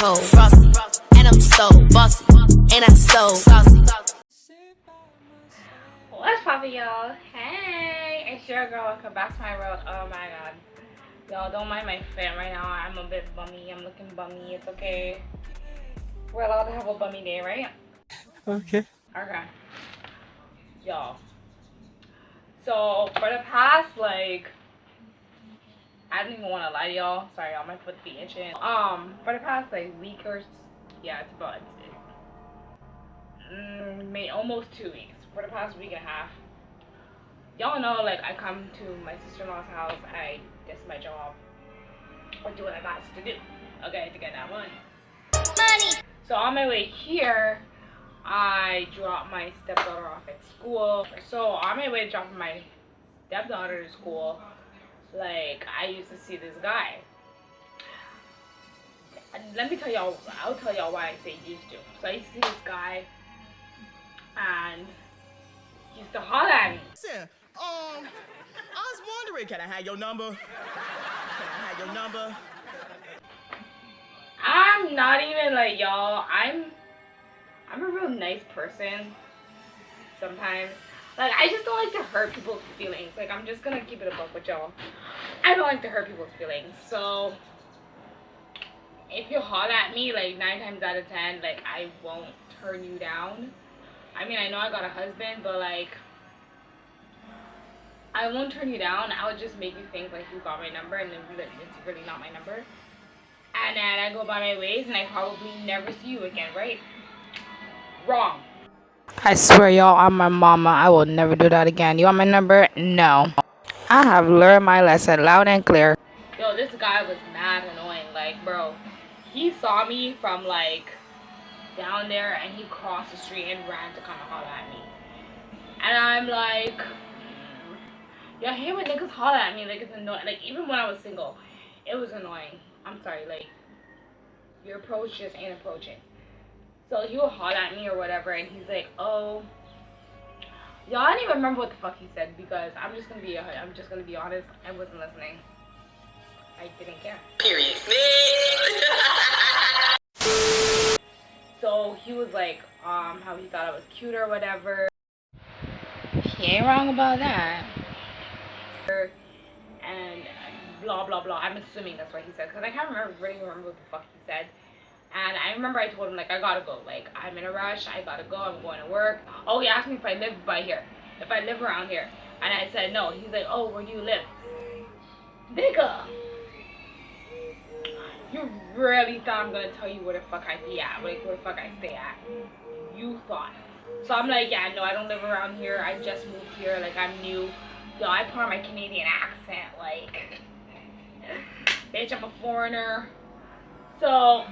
cold, frosty, and I'm so bossy, and I'm so saucy. What's poppin', y'all? Hey, it's your girl. Welcome back to my world. Oh my god, y'all don't mind my fit right now. I'm a bit bummy. I'm looking bummy. It's okay. We're allowed to have a bummy day, right? Okay. Okay, y'all. So for the past I don't even want to lie to y'all. Sorry, y'all. My foot be itching. For the past week or yeah, it's about maybe almost 2 weeks. For the past week and a half, y'all know I come to my sister-in-law's house. I this is my job. I do what I got to do. Okay, to get that money. So on my way here, I dropped my stepdaughter off at school. So on my way dropping my stepdaughter to school, I used to see this guy. Let me tell y'all, I'll tell y'all why I say used to. So I used to see this guy, and he used to holler at me. Listen, I was wondering, can I have your number? Can I have your number? I'm not even y'all. I'm a real nice person. Sometimes, I just don't like to hurt people's feelings. I'm just gonna keep it a buck with y'all. I don't like to hurt people's feelings. So if you holler at me, 9 times out of 10, I won't turn you down. I mean, I know I got a husband, but I won't turn you down. I would just make you think you got my number, and then it's really not my number. And then I go about my ways, and I probably never see you again, right? Wrong. I swear, y'all, I'm my mama. I will never do that again. You want my number? No. I have learned my lesson loud and clear. Yo, this guy was mad annoying. Bro, he saw me from down there, and he crossed the street and ran to come and holler at me. And I'm yo, I hate when niggas holler at me. It's annoying. Even when I was single, it was annoying. I'm sorry, your approach just ain't approaching. So he will holler at me or whatever, and he's oh, y'all, I don't even remember what the fuck he said, because I'm just gonna be honest. I wasn't listening. I didn't care. Period. So he was how he thought I was cute or whatever. He ain't wrong about that. And blah blah blah. I'm assuming that's what he said, because I can't really remember what the fuck he said. And I remember I told him I gotta go. I'm in a rush. I gotta go. I'm going to work. Oh, he asked me if I live by here, if I live around here, and I said no. He's oh, where do you live, nigga? You really thought I'm gonna tell you where the fuck I be at, where the fuck I stay at? You thought. So I'm yeah, no, I don't live around here. I just moved here. I'm new. Yo, I put on my Canadian accent. Bitch, I'm a foreigner. So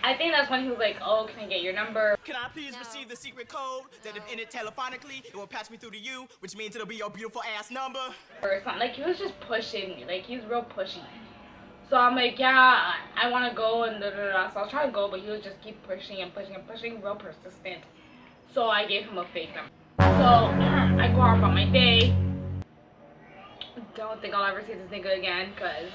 I think that's when he was oh, can I get your number? Can I please receive the secret code that if entered telephonically, it will patch me through to you, which means it'll be your beautiful ass number? Or something. He was just pushing me. He was real pushy. So I'm yeah, I want to go and da da da. So I was trying to go, but he was just keep pushing and pushing and pushing, real persistent. So I gave him a fake number. So I go on about my day. Don't think I'll ever see this nigga again, because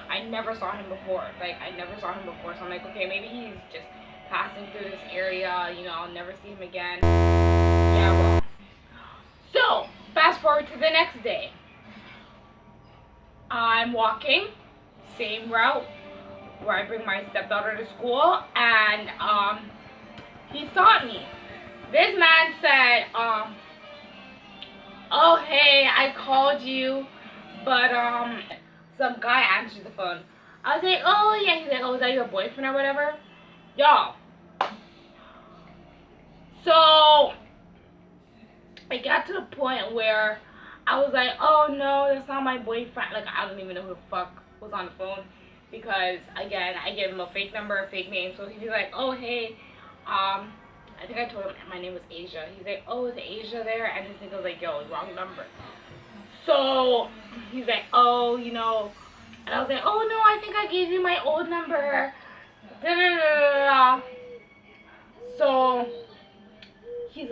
I never saw him before. I never saw him before. So I'm okay, maybe he's just passing through this area. I'll never see him again. Yeah, well. So fast forward to the next day. I'm walking, same route where I bring my stepdaughter to school, and he stopped me. This man said, oh hey, I called you, but some guy answered the phone. I was oh yeah. He's oh, is that your boyfriend or whatever? Y'all. So I got to the point where I was oh no, that's not my boyfriend. I don't even know who the fuck was on the phone, because again, I gave him a fake number, a fake name. So he'd be oh hey, I think I told him my name was Asia. He's oh, is Asia there? And this nigga was yo, wrong number. So he's oh, and I was oh no, I think I gave you my old number. Da, da, da, da, da. So he's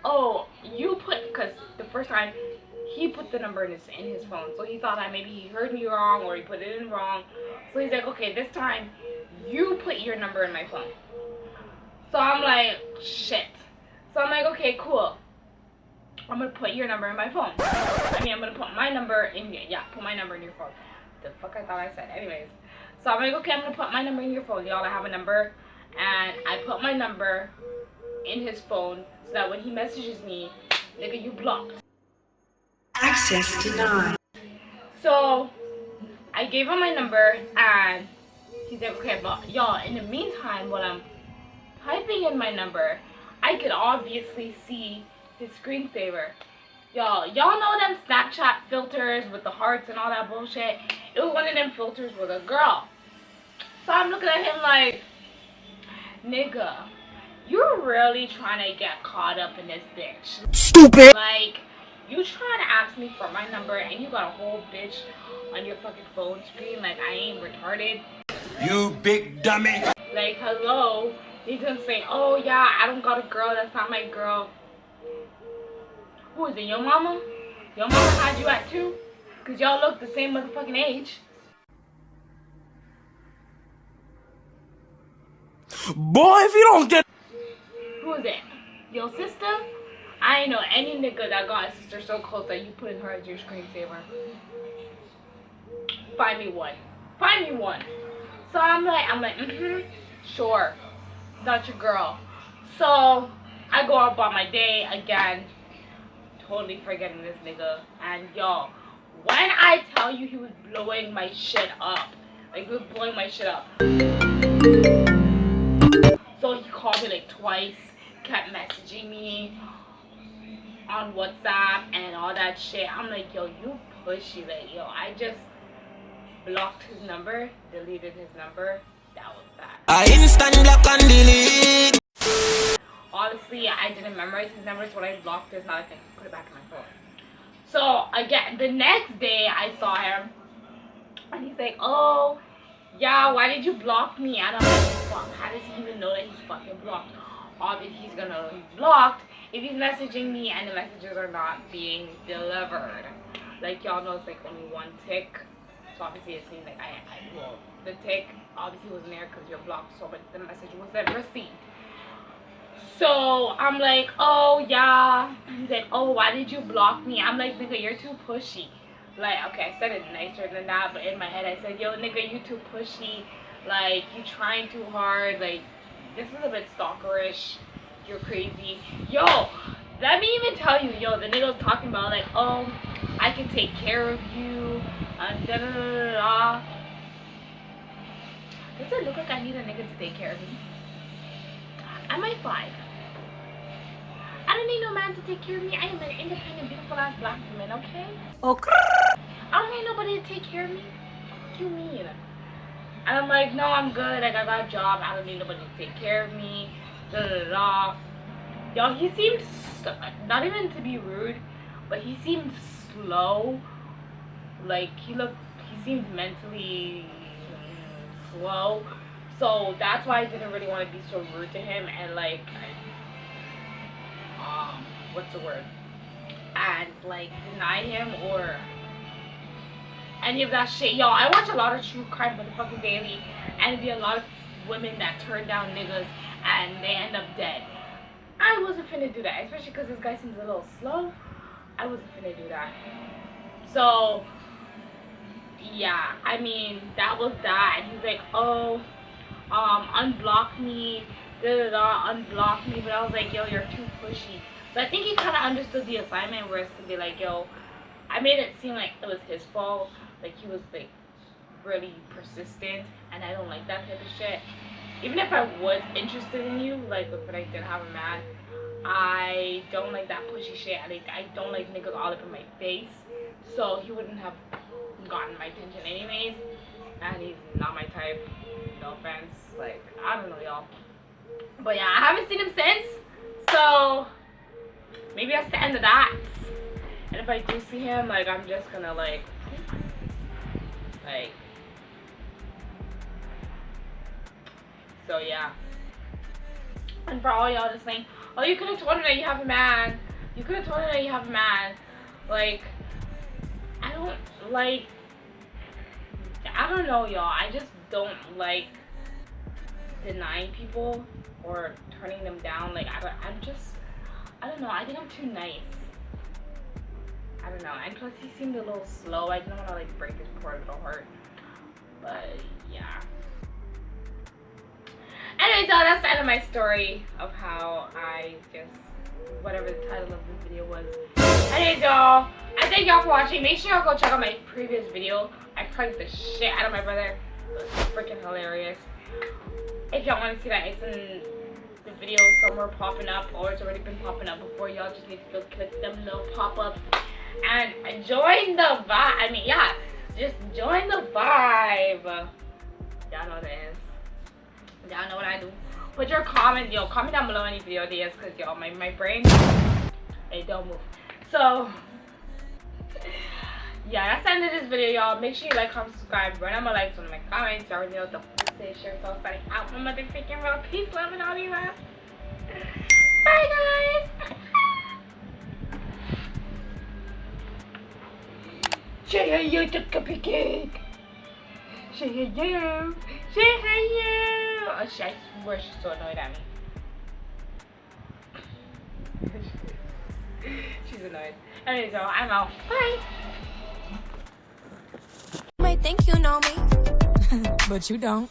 oh, you put, because the first time he put the number in his phone. So he thought that maybe he heard me wrong or he put it in wrong. So he's like, okay, this time you put your number in my phone. So I'm like, shit. So I'm like, okay, cool. I'm gonna put your number in my phone. I'm gonna put my number in put my number in your phone. The fuck I thought I said. Anyways. So I'm like, okay, I'm gonna put my number in your phone. Y'all, I have a number. And I put my number in his phone so that when he messages me, nigga, you blocked. Access denied. So I gave him my number and he's like, okay, but y'all, in the meantime, while I'm typing in my number, I could obviously see his screensaver. Y'all know them Snapchat filters with the hearts and all that bullshit? It was one of them filters with a girl. So I'm looking at him like, nigga, you're really trying to get caught up in this bitch. Stupid. Like, you trying to ask me for my number and you got a whole bitch on your fucking phone screen like I ain't retarded. You big dummy. Like, hello. He's gonna say, oh yeah, I don't got a girl, that's not my girl. Who is it, your mama? Your mama had you at 2? Cause y'all look the same motherfucking age. Boy, if you don't get... Who is it? Your sister? I ain't know any nigga that got a sister so close that you put in her as your screensaver. Find me one. Find me one. So I'm like, sure. It's not your girl. So I go about my day again, totally forgetting this nigga. And y'all, when I tell you he was blowing my shit up, like he was blowing my shit up. So he called me like twice, kept messaging me on WhatsApp and all that shit. I'm like, yo, you pushy. Like, yo, I just blocked his number, deleted his number. That was that. I instant block and delete. Honestly, I didn't memorize his number, so when I blocked this, now I can put it back in my phone. So again, the next day I saw him, and he's like, oh, yeah, why did you block me? And I'm like, fuck, how does he even know that he's fucking blocked? Obviously, he's gonna know he's blocked if he's messaging me and the messages are not being delivered. Like, y'all know it's like only one tick. So obviously it seems like well, the tick obviously wasn't there because you're blocked, so but the message wasn't received. So I'm like, oh yeah. He's like, oh, why did you block me? I'm like, nigga, you're too pushy. Like, okay, I said it nicer than that, but in my head I said, yo, nigga, you too pushy. Like, you trying too hard. Like, this is a bit stalkerish. You're crazy. Yo, let me even tell you, yo, the nigga was talking about like, oh, I can take care of you. Da da da da. Does it look like I need a nigga to take care of me? Am I 5? I don't need no man to take care of me. I am an independent, beautiful ass black woman, okay? Okay. I don't need nobody to take care of me. What you mean? And I'm like, no, I'm good. Like, I got a job. I don't need nobody to take care of me. Da da da. Yo, he seemed not even to be rude, but he seemed slow. Like, he seemed mentally slow. So that's why I didn't really want to be so rude to him and like, what's the word? And like deny him or any of that shit. Yo, I watch a lot of true crime motherfucking daily, and it'd be a lot of women that turn down niggas and they end up dead. I wasn't finna do that, especially because this guy seems a little slow. I wasn't finna do that. So yeah, I mean, that was that. And he's like, oh, unblock me, unblock me. But I was like, yo, you're too pushy. So I think he kind of understood the assignment, where it's to be like, yo, I made it seem like it was his fault. Like, he was like really persistent, and I don't like that type of shit. Even if I was interested in you, like when I did have a man, I don't like that pushy shit. I don't like niggas all up in my face. So he wouldn't have gotten my attention anyways, and he's not my type. No offense. Like, I don't know, y'all. But yeah, I haven't seen him since, so maybe that's the end of that. And if I do see him, like, I'm just gonna like so yeah. And for all y'all just saying, oh, you could have told her that you have a man. You could have told her that you have a man. Like, don't like, I don't know, y'all. I just don't like denying people or turning them down. Like, I don't know. I think I'm too nice. I don't know. And plus, he seemed a little slow. I didn't want to like break his poor little heart. But yeah. Anyway, so that's the end of my story of how I just, whatever the title of the video was. Anyways, y'all, I thank y'all for watching. Make sure y'all go check out my previous video. I pranked the shit out of my brother. It was freaking hilarious. If y'all want to see that, it's in the video somewhere popping up, or it's already been popping up before. Y'all just need to go click them little pop-ups and join the vibe. I mean, yeah, just join the vibe. Y'all know what it is. Y'all know what I do. Put your comment, comment down below any video ideas, because y'all, my brain, it don't move. So yeah, that's the end of this video, y'all. Make sure you like, comment, subscribe, run on my likes, one of my comments. You already know what the fuck to say. Share, so signing out. My motherfucking real. Peace, love, and all you have. Bye, guys. Say hello to Cupcake. Say hello. Say hello. Oh, shit, I swear she's so annoyed at me. She's annoyed. Anyways, so I'm out. Bye. You might think you know me, but you don't.